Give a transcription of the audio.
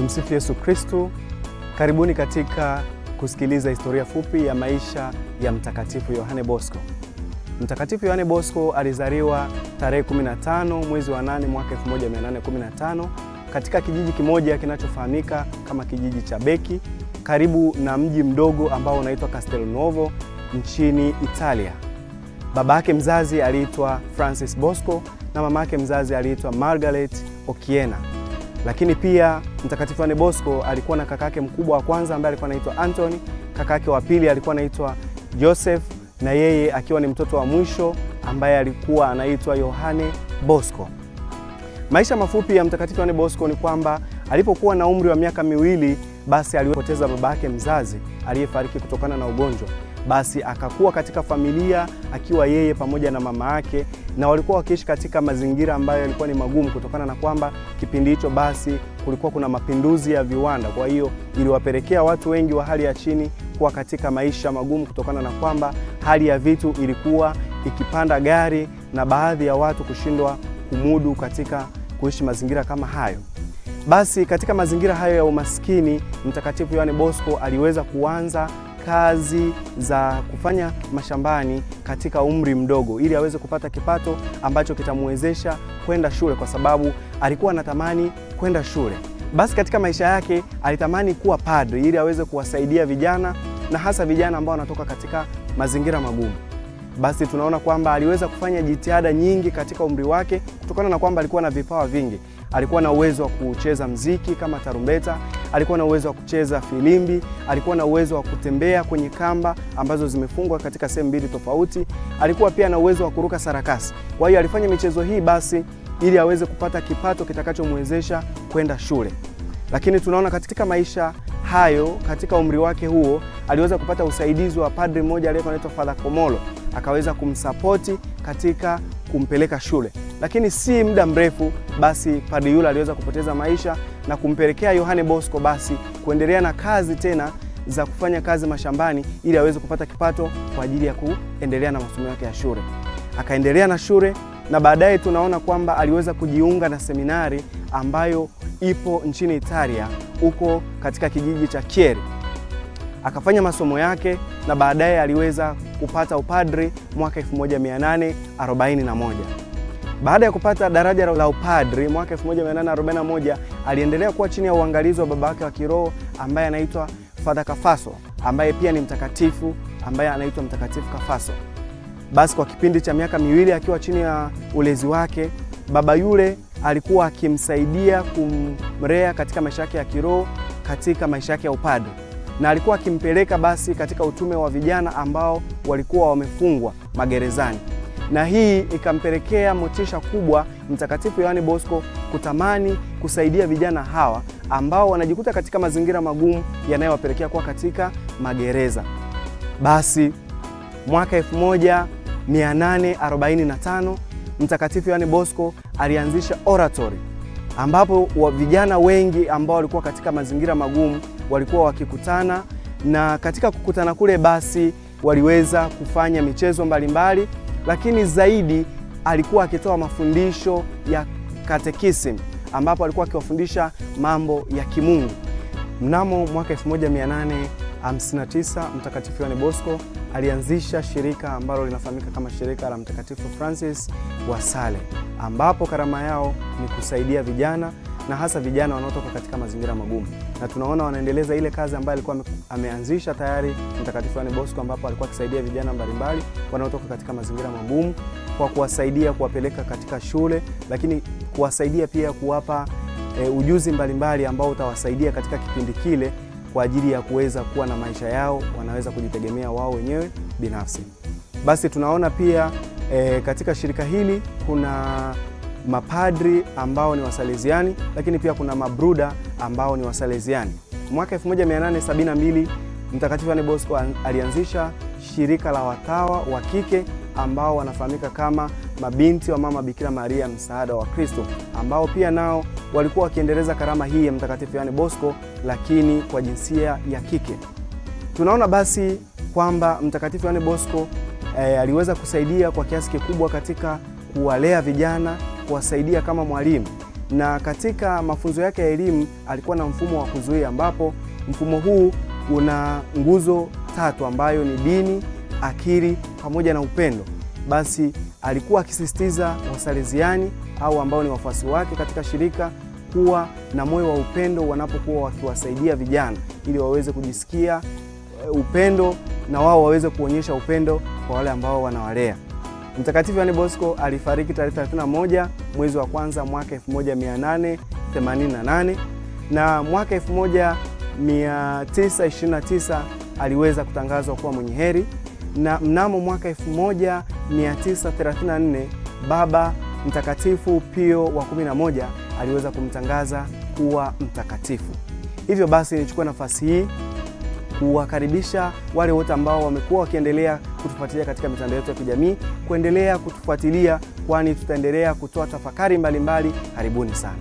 Tumsifu Yesu Kristo. Karibuni katika kusikiliza historia fupi ya maisha ya Mtakatifu Yohane Bosco. Mtakatifu Yohane Bosco alizaliwa tarehe 15 mwezi wa 8 mwaka 1815 katika kijiji kimoja kinachofahamika kama kijiji cha Beki, karibu na mji mdogo ambao unaitwa Castelnuovo nchini Italia. Baba yake mzazi aliitwa Francis Bosco na mama yake mzazi aliitwa Margaret Okiena. Lakini pia Mtakatifu Yohane Bosco alikuwa na kakake mkubwa wa kwanza ambaye alikuwa anaitwa Anthony, kakake wa pili alikuwa anaitwa Joseph, na yeye akiwa ni mtoto wa mwisho ambaye alikuwa anaitwa Yohane Bosco. Maisha mafupi ya Mtakatifu Yohane Bosco ni kwamba alipokuwa na umri wa miaka miwili, basi alipoteza baba yake mzazi aliyefariki kutokana na ugonjwa. Basi akakuwa katika familia akiwa yeye pamoja na mama yake, na walikuwa wakiishi katika mazingira ambayo yalikuwa ni magumu kutokana na kwamba kipindi hicho basi kulikuwa kuna mapinduzi ya viwanda. Kwa hiyo iliwapelekea watu wengi wa hali ya chini kuwa katika maisha magumu kutokana na kwamba hali ya vitu ilikuwa ikipanda gari na baadhi ya watu kushindwa kumudu katika kuishi mazingira kama hayo. Basi katika mazingira hayo ya umaskini, Mtakatifu Yohane Bosco aliweza kuanza kazi za kufanya mashambani katika umri mdogo ili aweze kupata kipato ambacho kitamwezesha kwenda shule, kwa sababu alikuwa anatamani kwenda shule. Basi katika maisha yake alitamani kuwa padri ili aweze kuwasaidia vijana na hasa vijana ambao wanatoka katika mazingira magumu. Basi tunaona kwamba aliweza kufanya jitihada nyingi katika umri wake kutokana na kwamba alikuwa na vipawa vingi. Alikuwa na uwezo wa kucheza mziki kama tarumbeta, alikuwa na uwezo wa kucheza filimbi, alikuwa na uwezo wa kutembea kwenye kamba ambazo zimefungwa katika sehemu mbili tofauti, alikuwa pia na uwezo wa kuruka sarakasi. Kwa hiyo alifanya michezo hii basi ili aweze kupata kipato kitakachomwezesha kwenda shule. Lakini tunaona katika maisha hayo, katika umri wake huo, aliweza kupata usaidizi wa padri mmoja aliyekuwa anaitwa Father Komolo, akaweza kumsapoti katika kumpeleka shule. Lakini si muda mrefu basi padri yule aliweza kupoteza maisha na kumpelekea Yohane Bosco basi kuendelea na kazi tena za kufanya kazi mashambani ili aweze kupata kipato kwa ajili ya kuendelea na masomo yake ya shule. Akaendelea na shule na baadaye tunaona kwamba aliweza kujiunga na seminari ambayo ipo nchini Italia, huko katika kijiji cha Chieri. Akafanya masomo yake na baadaye aliweza kupata upadri mwaka 1841. Baada ya kupata daraja la upadri mwaka 1841, aliendelea kuwa chini ya uangalizi wa baba yake wa kiroho ambaye anaitwa Father Cafaso, ambaye pia ni mtakatifu ambaye anaitwa Mtakatifu Cafaso. Basi kwa kipindi cha miaka miwili akiwa chini ya ulezi wake, baba yule alikuwa akimsaidia kumlea katika maisha yake ya kiroho, katika maisha yake ya upadri, na alikuwa akimpeleka basi katika utume wa vijana ambao walikuwa wamefungwa magerezani. Na hii ikampelekea motisha kubwa Mtakatifu Yohane Bosco kutamani kusaidia vijana hawa ambao wanajikuta katika mazingira magumu yanayowapelekea kuwa katika magereza. Basi mwaka 1845 Mtakatifu Yohane Bosco alianzisha oratory, ambapo vijana wengi ambao walikuwa katika mazingira magumu walikuwa wakikutana, na katika kukutana kule basi waliweza kufanya michezo mbalimbali, lakini zaidi alikuwa akitoa mafundisho ya katekism, ambapo alikuwa akiwafundisha mambo ya kimungu. Mnamo mwaka 1859 Mtakatifu Yohane Bosco alianzisha shirika ambalo linafahamika kama shirika la Mtakatifu Francis wa Sale, ambapo karama yao ni kusaidia vijana na hasa vijana wanaotoka katika mazingira magumu. Na tunaona wanaendeleza ile kazi ambayo alikuwa ameanzisha tayari Mtakatifu Yohane Bosco, ambapo alikuwa akisaidia vijana mbalimbali wanaotoka katika mazingira magumu kwa kuwasaidia kuwapeleka katika shule, lakini kuwasaidia pia kuwapa ujuzi mbalimbali ambao utawasaidia katika kipindi kile kwa ajili ya kuweza kuwa na maisha yao, wanaweza kujitegemea wao wenyewe binafsi. Basi tunaona pia katika shirika hili kuna mapadri ambao ni Wasaleziani, lakini pia kuna mabruda ambao ni Wasaleziani. Mwaka 1872 Mtakatifu Yohane Bosco alianzisha shirika la watawa wa kike ambao wanafahamika kama mabinti wa Mama Bikira Maria Msaada wa Kristo, ambao pia nao walikuwa wakiendeleza karama hii ya Mtakatifu Yohane Bosco, lakini kwa jinsia ya kike. Tunaona basi kwamba Mtakatifu Yohane Bosco aliweza kusaidia kwa kiasi kikubwa katika kuwalea vijana, kuwasaidia kama mwalimu, na katika mafunzo yake ya elimu alikuwa na mfumo wa kuzuia, ambapo mfumo huu una nguzo 3 ambayo ni dini, akili pamoja na upendo. Basi alikuwa akisisitiza Wasaleziani au ambao ni wafuasi wake katika shirika kuwa na moyo wa upendo wanapokuwa wakiwasaidia vijana, ili waweze kujisikia upendo na wao waweze kuonyesha upendo kwa wale ambao wanawalea. Mtakatifu Yohane Bosco alifariki tarehe 31 mwezi wa kwanza mwaka 1888, na mwaka 1929 aliweza kutangazwa kuwa mwenye heri, na mnamo mwaka 1934 Baba Mtakatifu Pio wa 11 aliweza kumtangaza kuwa mtakatifu. Hivyo basi nichukue nafasi hii kuwakaribisha wale wote ambao wamekuwa wakiendelea kutufuatilia katika mitandao yetu ya kijamii kuendelea kutufuatilia, kwani tutaendelea kutoa tafakari mbalimbali. Karibuni sana.